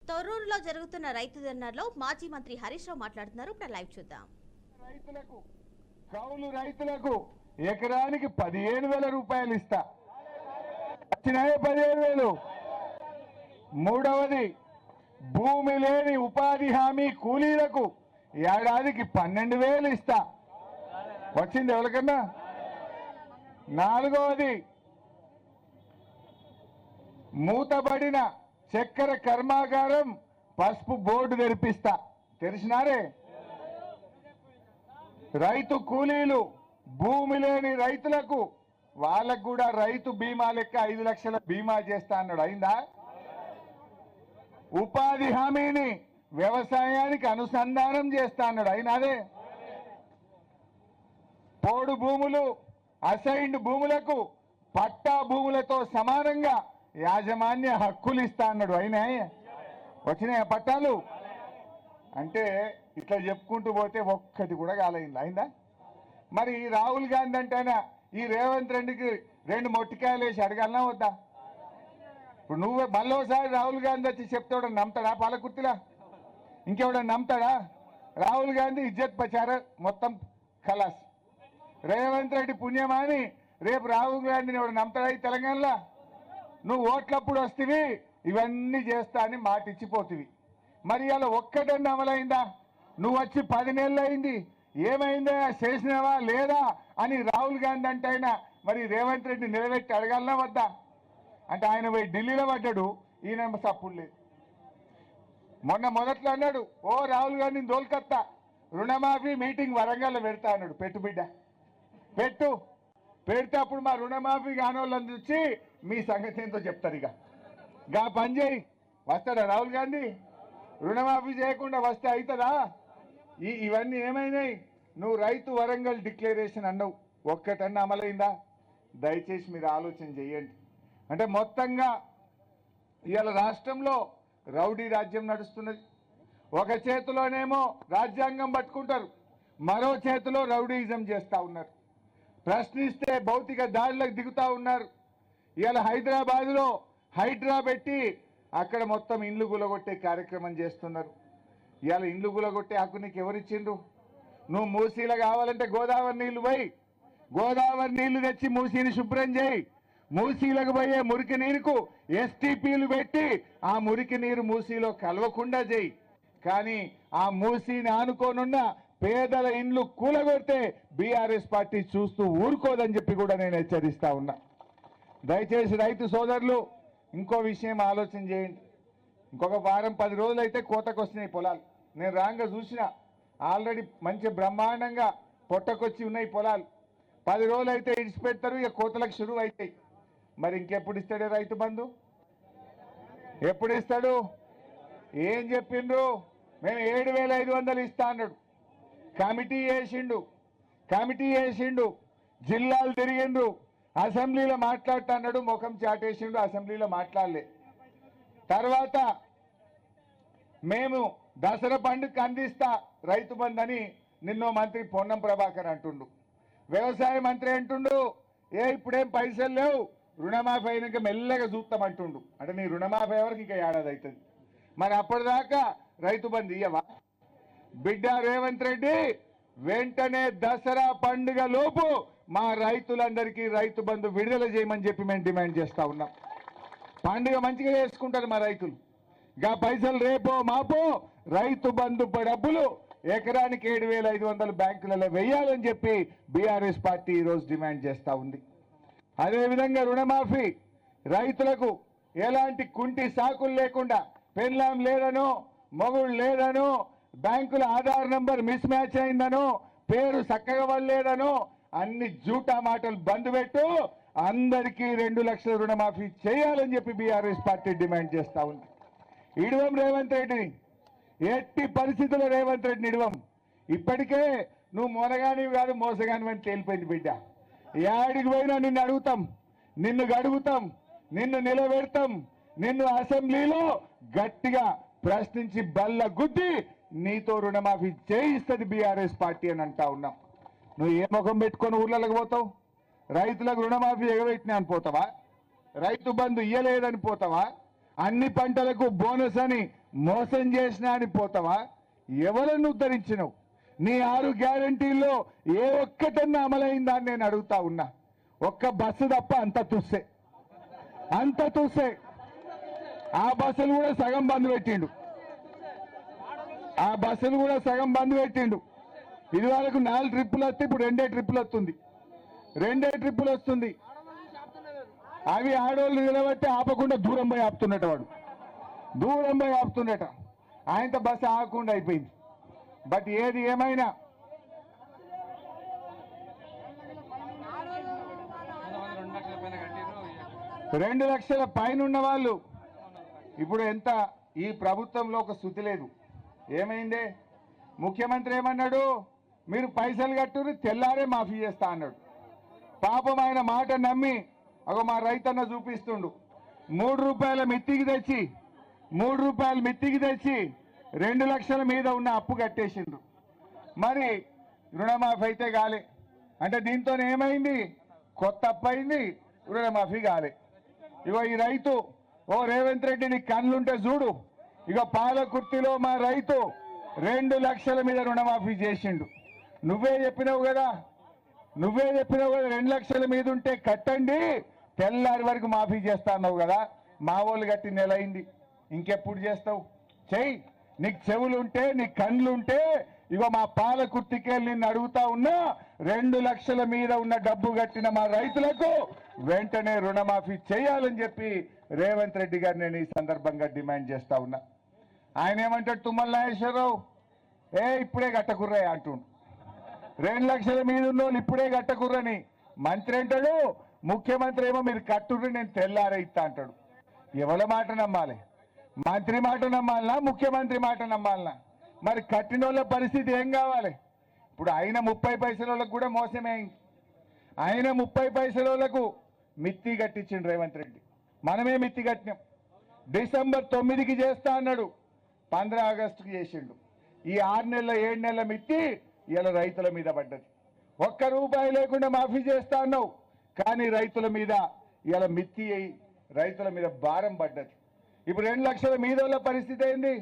తొర్రూరులో జరుగుతున్న రైతు ధర్నాలో మాజీ మంత్రి హరీష్ రావు మాట్లాడుతున్నారు. ఇప్పుడు లైవ్ చూద్దాం. కౌలు రైతులకు ఎకరానికి 15,000 రూపాయలు ఇస్తా, వచ్చినాయే 15,000. మూడవది, భూమి లేని ఉపాధి హామీ కూలీలకు ఏడాదికి 12,000 ఇస్తా, వచ్చింది ఎవరికన్నా? నాలుగవది, మూతబడిన చక్కెర కర్మాగారం పసుపు బోర్డు తెరిపిస్తా, తెలిసినారే? రైతు కూలీలు, భూమి లేని రైతులకు వాళ్ళకు కూడా రైతు బీమా లెక్క 5 లక్షల బీమా చేస్తా అన్నాడు, అయిందా? ఉపాధి హామీని వ్యవసాయానికి అనుసంధానం చేస్తా అన్నాడు, అయినాదే? పోడు భూములు, అసైన్డ్ భూములకు పట్టా భూములతో సమానంగా యాజమాన్య హక్కులు ఇస్తా అన్నాడు, అయినా? వచ్చినాయా పట్టాలు? అంటే ఇట్లా చెప్పుకుంటూ పోతే ఒక్కటి కూడా కాలేయింది, అయిందా? మరి రాహుల్ గాంధీ అంటేనా ఈ రేవంత్ రెడ్డికి 2 మొట్టికాయలు వేసి అడగాలనా వద్దా? ఇప్పుడు నువ్వు మళ్ళోసారి రాహుల్ గాంధీ వచ్చి చెప్తాడు, నమ్ముతాడా? పాలకుర్తిలా ఇంకెవడన్నా నమ్ముతాడా? రాహుల్ గాంధీ ఇజ్జత్ ప్రచార మొత్తం ఖలాస్. రేవంత్ రెడ్డి పుణ్యమాని రేపు రాహుల్ గాంధీని ఎవడు నమ్ముతాడా ఈ తెలంగాణలో? నువ్వు ఓట్లప్పుడు వస్తేవి ఇవన్నీ చేస్తా అని మాట ఇచ్చిపోతివి. మరి ఇలా ఒక్కటన్నా అమలైందా? నువ్వు వచ్చి 10 నెలలు అయింది, ఏమైందా, చేసినావా లేదా అని రాహుల్ గాంధీ అంటే అయినా మరి రేవంత్ రెడ్డి నిలబెట్టి అడగాలనా వద్దా? అంటే ఆయన పోయి ఢిల్లీలో పడ్డాడు, ఈయన సప్పుడు లేదు. మొదట్లో అన్నాడు, ఓ రాహుల్ గాంధీని దోల్కత్తా రుణమాఫీ మీటింగ్ వరంగల్లో పెడతా అన్నాడు. పెట్టు బిడ్డ, పెట్టు. పెడితే అప్పుడు మా రుణమాఫీ కానోళ్ళని వచ్చి మీ సంగతి ఏంటో చెప్తారు. ఇక పని చేయి. వస్తాడా రాహుల్ గాంధీ? రుణమాఫీ చేయకుండా వస్తే అవుతుందా? ఇవన్నీ ఏమైనాయి? నువ్వు రైతు వరంగల్ డిక్లరేషన్ అన్నావు, ఒక్కటన్నా అమలైందా? దయచేసి మీరు ఆలోచన చేయండి. అంటే మొత్తంగా ఇవాళ రాష్ట్రంలో రౌడీ రాజ్యం నడుస్తున్నది. ఒక చేతిలోనేమో రాజ్యాంగం పట్టుకుంటారు, మరో చేతిలో రౌడీయిజం చేస్తూ ఉన్నారు. ప్రశ్నిస్తే భౌతిక దాడులకు దిగుతూ ఉన్నారు. ఇవాళ హైదరాబాద్లో హైడ్రా పెట్టి అక్కడ మొత్తం ఇండ్లు గులగొట్టే కార్యక్రమం చేస్తున్నారు. ఇవాళ ఇండ్లు గులగొట్టే హక్కు నీకు ఎవరిచ్చిండ్రు? నువ్వు మూసీలో కావాలంటే గోదావరి నీళ్లు పోయి, గోదావరి నీళ్లు తెచ్చి మూసీని శుభ్రం చేయి. మూసీలకు పోయే మురికి నీరుకు ఎస్టీపీలు పెట్టి ఆ మురికి నీరు మూసీలో కలవకుండా చేయి. కానీ ఆ మూసీని ఆనుకోనున్న పేదల ఇండ్లు కూలగొడితే బీఆర్ఎస్ పార్టీ చూస్తూ ఊరుకోదని చెప్పి కూడా నేను హెచ్చరిస్తా ఉన్నా. దయచేసి రైతు సోదరులు ఇంకో విషయం ఆలోచన చేయండి. ఇంకొక వారం 10 రోజులు అయితే కోతకు వస్తున్నాయి పొలాలు. నేను రాంగా చూసిన, ఆల్రెడీ మంచి బ్రహ్మాండంగా పొట్టకొచ్చి ఉన్నాయి పొలాలు. 10 రోజులు అయితే ఇడిచిపెడతారు, ఇక కోతలకు షురువు అవుతాయి. మరి ఇంకెప్పుడు ఇస్తాడే రైతు బంధు? ఎప్పుడు ఇస్తాడు? ఏం చెప్పిండ్రు? మేము 7,500 ఇస్తా అన్నాడు. కమిటీ వేసిండు, జిల్లాలు తిరిగిండ్రు, అసెంబ్లీలో మాట్లాడుతా అన్నాడు, ముఖం చాటేసిండు, అసెంబ్లీలో మాట్లాడలే. తర్వాత మేము దసరా పండుగ అందిస్తా రైతు బంధు అని నిన్నో మంత్రి పొన్నం ప్రభాకర్ అంటుండు. వ్యవసాయ మంత్రి అంటుండు, ఇప్పుడేం పైసలు లేవు, రుణమాఫీ అయినాక మెల్లగా చూస్తామంటుండు. అంటే నీ రుణమాఫీ ఎవరికి ఇంకా ఏడాది అవుతుంది. మరి అప్పటిదాకా రైతు బంధు ఇయ్యవా? బిడ్డ రేవంత్ రెడ్డి, వెంటనే దసరా పండుగ లోపు మా రైతులందరికీ రైతు బంధు విడుదల చేయమని చెప్పి మేము డిమాండ్ చేస్తా ఉన్నాం. పండుగ మంచిగా చేసుకుంటారు మా రైతులు. పైసలు రేపో మాపో రైతు బంధు డబ్బులు ఎకరానికి 7,500 బ్యాంకులలో వేయాలని చెప్పి బీఆర్ఎస్ పార్టీ ఈరోజు డిమాండ్ చేస్తూ ఉంది. అదేవిధంగా రుణమాఫీ రైతులకు ఎలాంటి కుంటి సాకులు లేకుండా, పెన్లాం లేదనో మొగుడు లేదనో, బ్యాంకుల ఆధార్ నంబర్ మిస్ మ్యాచ్ అయిందనో, పేరు చక్కగా వల్లేదనో అన్ని జూటా మాటలు బంద్ పెట్టు, అందరికీ 2 లక్షల రుణమాఫీ చేయాలని చెప్పి బీఆర్ఎస్ పార్టీ డిమాండ్ చేస్తా ఉంది. ఇడవం రేవంత్ రెడ్డిని, ఎట్టి పరిస్థితుల్లో రేవంత్ రెడ్డిని ఇడవం. ఇప్పటికే నువ్వు మొనగానివి కాదు, మోసగానివి అని తేలిపోయింది బిడ్డ. యాడికి పోయినా నిన్ను అడుగుతాం, నిన్ను గడుగుతాం, నిన్ను నిలబెడతాం, నిన్ను అసెంబ్లీలో గట్టిగా ప్రశ్నించి బల్ల గుద్ది నీతో రుణమాఫీ చేయిస్తుంది బీఆర్ఎస్ పార్టీ అని అంటా ఉన్నాం. నువ్వు ఏ ముఖం పెట్టుకొని ఊర్లలోకి పోతావు? రైతులకు రుణమాఫీ ఎగబెట్టినా అని పోతావా? రైతు బంధు ఇయ్యలేదని పోతావా? అన్ని పంటలకు బోనస్ అని మోసం చేసినా అని పోతావా? ఎవరిని ఉద్ధరించినవు? నీ 6 గ్యారంటీల్లో ఏ ఒక్కటన్నా అమలైందా అని నేను అడుగుతా ఉన్నా. ఒక్క బస్సు తప్ప అంత తుస్సే, అంత తుస్సే. ఆ బస్సులు కూడా సగం బంద్ పెట్టిండు, ఆ బస్సులు కూడా సగం బంద్ పెట్టిండు. ఇది వరకు 4 ట్రిప్పులు వస్తే ఇప్పుడు 2 ట్రిప్పులు వస్తుంది, 2 ట్రిప్పులు వస్తుంది. అవి ఆడోళ్ళు నిలబట్టి ఆపకుండా దూరం పోయి ఆపుతున్నట, వాడు దూరం పోయి ఆపుతున్నట. ఆయనతో బస్సు ఆగకుండా అయిపోయింది. బట్ ఏది ఏమైనా రెండు లక్షల పైన ఉన్న వాళ్ళు ఇప్పుడు ఎంత? ఈ ప్రభుత్వంలో ఒక శృతి లేదు. ఏమైందే? ముఖ్యమంత్రి ఏమన్నాడు? మీరు పైసలు కట్టుని తెల్లారే మాఫీ చేస్తా అన్నాడు. పాపం ఆయన మాట నమ్మి అగో మా రైతన్న చూపిస్తుండు. 3 రూపాయల మిత్తికి తెచ్చి 3 రూపాయల మిత్తికి తెచ్చి 2 లక్షల మీద ఉన్న అప్పు కట్టేసిండ్రు. మరి రుణమాఫీ అయితే కాలే. అంటే దీంతో ఏమైంది? కొత్త అప్పు అయింది, రుణమాఫీ కాలే. ఇగో ఈ రైతు, ఓ రేవంత్ రెడ్డి నీ కళ్ళుంటే చూడు, ఇగో పాలకుర్తిలో మా రైతు 2 లక్షల మీద రుణమాఫీ చేసిండు. నువ్వే చెప్పినావు కదా, 2 లక్షల మీద ఉంటే కట్టండి, తెల్లారి వరకు మాఫీ చేస్తా అన్నావు కదా. మా వాళ్ళు కట్టి నెల అయింది, ఇంకెప్పుడు చేస్తావు? చెయ్యి. నీకు చెవులుంటే, నీ కళ్ళుంటే ఇగో మా పాలకుర్తికే నిన్ను అడుగుతా ఉన్నా, 2 లక్షల మీద ఉన్న డబ్బు కట్టిన మా రైతులకు వెంటనే రుణమాఫీ చేయాలని చెప్పి రేవంత్ రెడ్డి గారు నేను ఈ సందర్భంగా డిమాండ్ చేస్తా ఉన్నా. ఆయన ఏమంటాడు? తుమ్మల నాగేశ్వరరావు ఇప్పుడే కట్టకుర్రా అంటుండు. 2 లక్షల మీద ఉన్న వాళ్ళు ఇప్పుడే కట్టకుర్రని మంత్రి అంటాడు. ముఖ్యమంత్రి ఏమో మీరు కట్టుర్రి, నేను తెల్లారే ఇస్తా అంటాడు. ఎవరి మాట నమ్మాలి? మంత్రి మాట నమ్మాలనా, ముఖ్యమంత్రి మాట నమ్మాలనా? మరి కట్టిన వాళ్ళ పరిస్థితి ఏం కావాలి? ఇప్పుడు ఆయన 30 పైసల వాళ్ళకు కూడా మోసమే. ఆయన 30 పైసల వాళ్ళకు మిత్తి కట్టించిండు రేవంత్ రెడ్డి. మనమే మిత్తి కట్టినాం. డిసెంబర్ 9కి చేస్తా అన్నాడు, 15 ఆగస్టుకి చేసిండు. ఈ 6 నెలల 7 నెలల మిత్తి ఇలా రైతుల మీద పడ్డది. 1 రూపాయి లేకుండా మాఫీ చేస్తా అన్నావు, కానీ రైతుల మీద ఇలా మిత్తి అయి రైతుల మీద భారం పడ్డది. ఇప్పుడు 2 లక్షల మీద వాళ్ళ పరిస్థితి ఏంది?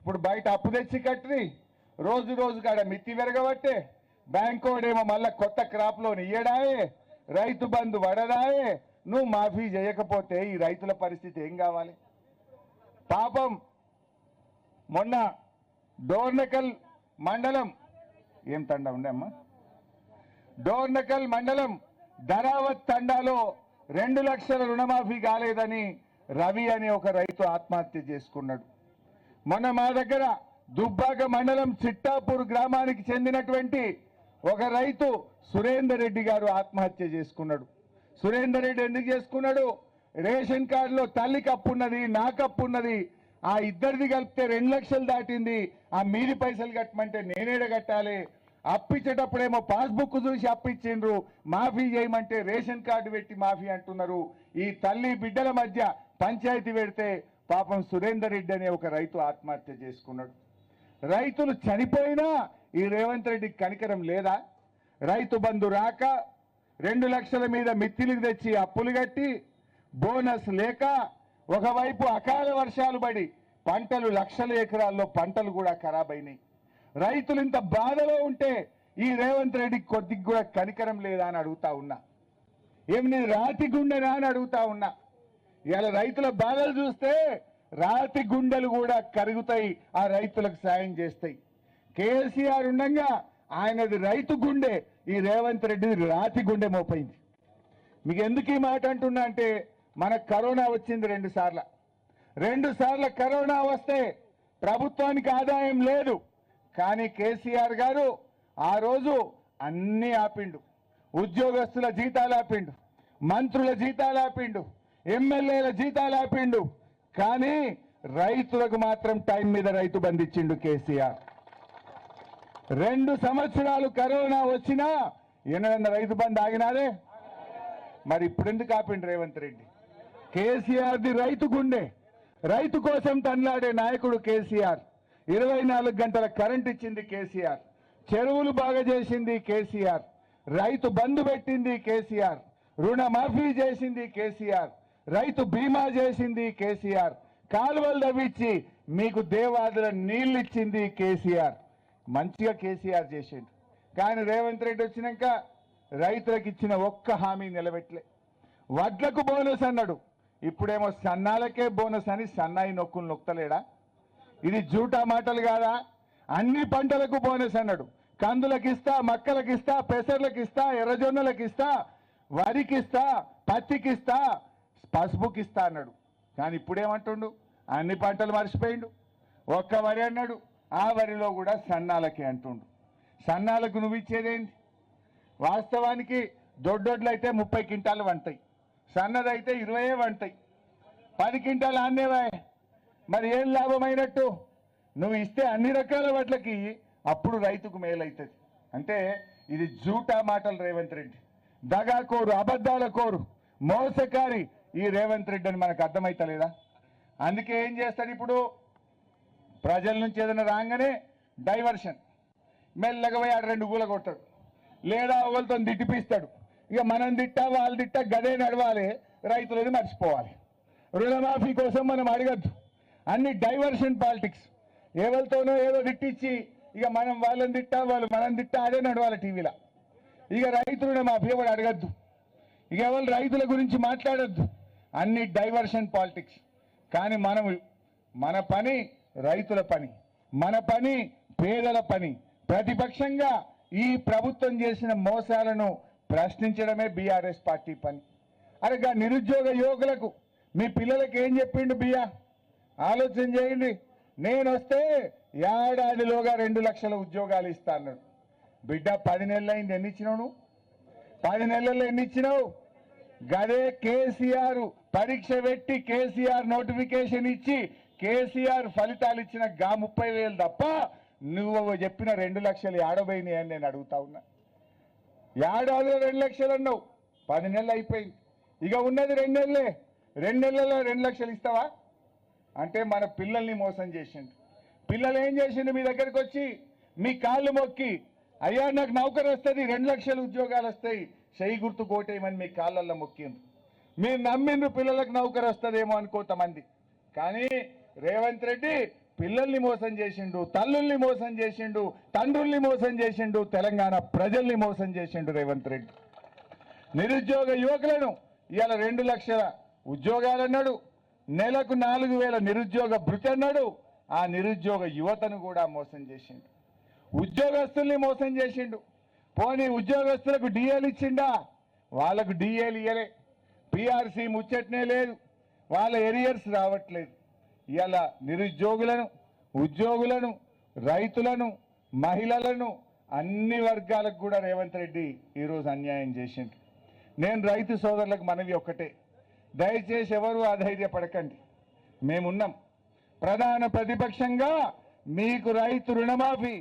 ఇప్పుడు బయట అప్పు తెచ్చి కట్టి రోజు రోజు కాడ మిత్తి పెరగబట్టే, బ్యాంకు వాడేమో మళ్ళా కొత్త క్రాప్ లోన్ ఇయ్యడాయే, రైతు బంధు వడదాయే. నువ్వు మాఫీ చేయకపోతే ఈ రైతుల పరిస్థితి ఏం కావాలి? పాపం మొన్న డోర్నకల్ మండలం, ఏం తండా ఉండే అమ్మా, డోర్నకల్ మండలం ధరావత్ తండాలో 2 లక్షల రుణమాఫీ కాలేదని రవి అనే ఒక రైతు ఆత్మహత్య చేసుకున్నాడు. మొన్న మా దగ్గర దుబ్బాక మండలం చిట్టాపూర్ గ్రామానికి చెందినటువంటి ఒక రైతు సురేందర్ రెడ్డి గారు ఆత్మహత్య చేసుకున్నాడు. సురేందర్ రెడ్డి ఎందుకు చేసుకున్నాడు? రేషన్ కార్డులో తల్లికి అప్పున్నది, నాకు అప్పున్నది, ఆ ఇద్దరిది కలిపితే 2 లక్షలు దాటింది. ఆ మీది పైసలు కట్టమంటే నేనేడ కట్టాలి? అప్పిచ్చేటప్పుడేమో పాస్బుక్ చూసి అప్పిచ్చిండ్రు, మాఫీ చేయమంటే రేషన్ కార్డు పెట్టి మాఫీ అంటున్నారు. ఈ తల్లి బిడ్డల మధ్య పంచాయతీ పెడితే పాపం సురేందర్ రెడ్డి అనే ఒక రైతు ఆత్మహత్య చేసుకున్నాడు. రైతులు చనిపోయినా ఈ రేవంత్ రెడ్డికి కనికరం లేదా? రైతు బంధు రాక 2 లక్షల మీద మిత్తిలకు తెచ్చి అప్పులు కట్టి, బోనస్ లేక, ఒకవైపు అకాల వర్షాలు పడి పంటలు లక్షల ఎకరాల్లో పంటలు కూడా ఖరాబ్ అయినాయి. రైతులు ఇంత బాధలో ఉంటే ఈ రేవంత్ రెడ్డికి కొద్దిగా కూడా కనికరం లేదా అని అడుగుతా ఉన్నా. ఏమి రాతి గుండెనా అని అడుగుతా ఉన్నా. ఇలా రైతుల బాధలు చూస్తే రాతి గుండెలు కూడా కరుగుతాయి, ఆ రైతులకు సాయం చేస్తాయి. కేసీఆర్ ఉండగా ఆయనది రైతు గుండె, ఈ రేవంత్ రెడ్డిది రాతి గుండె మోపైంది. మీకు ఎందుకు ఈ మాట అంటున్నా అంటే, మనకు కరోనా వచ్చింది 2 సార్లు. 2 సార్లు కరోనా వస్తే ప్రభుత్వానికి ఆదాయం లేదు, కానీ కేసీఆర్ గారు ఆ రోజు అన్నీ ఆపిండు. ఉద్యోగస్తుల జీతాలు ఆపిండు, మంత్రుల జీతాలు ఆపిండు, ఎమ్మెల్యేల జీతాలు ఆపిండు, కానీ రైతులకు మాత్రం టైం మీద రైతు బంధు ఇచ్చిండు కేసీఆర్. 2 సంవత్సరాలు కరోనా వచ్చినా ఎన్నడన్న రైతు బంధు ఆగినారే? మరి ఇప్పుడు ఎందుకు ఆపిండు రేవంత్ రెడ్డి? కేసీఆర్ది రైతు గుండె, రైతు కోసం తన్లాడే నాయకుడు కేసీఆర్. 24 గంటల కరెంట్ ఇచ్చింది కేసీఆర్, చెరువులు బాగా చేసింది కేసీఆర్, రైతు బంధు పెట్టింది కేసీఆర్, రుణమాఫీ చేసింది కేసీఆర్, రైతు బీమా చేసింది కేసీఆర్. కాలువలు తవ్వించి మీకు దేవాదుల నీళ్ళు ఇచ్చింది కేసీఆర్. మంచిగా కేసీఆర్ చేసిండు. కానీ రేవంత్ రెడ్డి వచ్చినాక రైతులకు ఇచ్చిన ఒక్క హామీ నిలబెట్టలే. వడ్లకు బోనస్ అన్నాడు, ఇప్పుడేమో సన్నాలకే బోనస్ అని సన్నాయి నొక్కులు నొక్కలేడా? ఇది జూటా మాటలు కాదా? అన్ని పంటలకు బోనస్ అన్నాడు. కందులకు ఇస్తా, మక్కలకు ఇస్తా, పెసర్లకు ఇస్తా, ఎర్రజొన్నలకు ఇస్తా, వరికి ఇస్తా, పత్తికి ఇస్తా, పసుపుకి ఇస్తా అన్నాడు. కానీ ఇప్పుడేమంటుండు? అన్ని పంటలు మర్చిపోయిండు. ఒక్క వరి అన్నాడు, ఆ వరిలో కూడా సన్నాలకే అంటుండు. సన్నాలకు నువ్వు ఇచ్చేదేంటి? వాస్తవానికి దొడ్డొడ్లు అయితే 30 క్వింటాలు వంటాయి, సన్నదైతే 20 వంటాయి, 10 క్వింటాలు ఆన్నేవా. మరి ఏం లాభమైనట్టు? నువ్వు ఇస్తే అన్ని రకాల వడ్లకి అప్పుడు రైతుకు మేలవుతుంది. అంటే ఇది జూటా మాటలు రేవంత్ రెడ్డి, దగాకోరు, అబద్ధాల కోరు, మోసకారి ఈ రేవంత్ రెడ్డి అని మనకు అర్థమైతలేదా? అందుకే ఏం చేస్తాడు ఇప్పుడు? ప్రజల నుంచి ఏదైనా రాగానే డైవర్షన్, మెల్లగా పోయి 2 గూల కొడతాడు, లేదా ఒకరితో తిట్టిపిస్తాడు. ఇక మనం తిట్టా వాళ్ళు తిట్టా గదే నడవాలి, రైతులని మర్చిపోవాలి. రుణమాఫీ కోసం మనం అడగద్దు, అన్ని డైవర్షన్ పాలిటిక్స్. ఎవరితోనో ఏదో తిట్టించి ఇక మనం వాళ్ళని తిట్టా వాళ్ళు మనం తిట్టా అదే నడవాలి టీవీలో. ఇక రైతు రుణమాఫీ ఎవరు అడగద్దు, ఇక ఎవరు రైతుల గురించి మాట్లాడద్దు, అన్ని డైవర్షన్ పాలిటిక్స్. కానీ మన పని రైతుల పని, మన పని పేదల పని. ప్రతిపక్షంగా ఈ ప్రభుత్వం చేసిన మోసాలను ప్రశ్నించడమే బీఆర్ఎస్ పార్టీ పని. అరే నిరుద్యోగ యువకులకు మీ పిల్లలకు ఏం చెప్పిండు బియ్యా? ఆలోచన చేయండి. నేను వస్తే ఏడాదిలోగా 2 లక్షల ఉద్యోగాలు ఇస్తా అన్నాడు. బిడ్డ 10 నెలలు అయింది, ఎన్ని ఇచ్చినావు నువ్వు? 10 నెలల్లో ఎన్ని ఇచ్చినావు? గదే కేసీఆర్ పరీక్ష పెట్టి కేసీఆర్ నోటిఫికేషన్ ఇచ్చి కేసీఆర్ ఫలితాలు ఇచ్చిన 30,000 తప్ప నువ్వు చెప్పిన 2 లక్షలు ఏడబోయినాయి అని నేను అడుగుతా ఉన్నా. ఏడాదిలో 2 లక్షలు అన్నావు, 10 నెలలు అయిపోయింది, ఇక ఉన్నది 2 నెలలే. 2 నెలల్లో 2 లక్షలు ఇస్తావా? అంటే మన పిల్లల్ని మోసం చేసిండు. పిల్లలు ఏం చేసిండు? మీ దగ్గరికి వచ్చి మీ కాళ్ళు మొక్కి, అయ్యా నాకు నౌకరు వస్తుంది, 2 లక్షల ఉద్యోగాలు వస్తాయి, చెయ్యి గుర్తు కోటేయమని మీ కాళ్ళల్లో మొక్కిండు. మీరు నమ్మిండ్రు పిల్లలకు నౌకరు వస్తుందేమో అని కొంతమంది. కానీ రేవంత్ రెడ్డి పిల్లల్ని మోసం చేసిండు, తల్లుల్ని మోసం చేసిండు, తండ్రుల్ని మోసం చేసిండు, తెలంగాణ ప్రజల్ని మోసం చేసిండు రేవంత్ రెడ్డి. నిరుద్యోగ యువకులను ఇవాళ 2 లక్షల ఉద్యోగాలు అన్నాడు, నెలకు 4,000 నిరుద్యోగ భృతి అన్నాడు. ఆ నిరుద్యోగ యువతను కూడా మోసం చేసిండు, ఉద్యోగస్తుల్ని మోసం చేసిండు. పోనీ ఉద్యోగస్తులకు డిఏలు ఇచ్చిండా? వాళ్ళకు డిఏలు ఇయ్యలే, పిఆర్సీ ముచ్చట్నే లేదు, వాళ్ళ ఎరియర్స్ రావట్లేదు. ఇవాళ నిరుద్యోగులను, ఉద్యోగులను, రైతులను, మహిళలను, అన్ని వర్గాలకు కూడా రేవంత్ రెడ్డి ఈరోజు అన్యాయం చేసిండు. నేను రైతు సోదరులకు మనవి ఒక్కటే, దయచేసి ఎవరు అధైర్యపడకండి, మేమున్నాం. ప్రధాన ప్రతిపక్షంగా మీకు రైతు రుణమాఫీ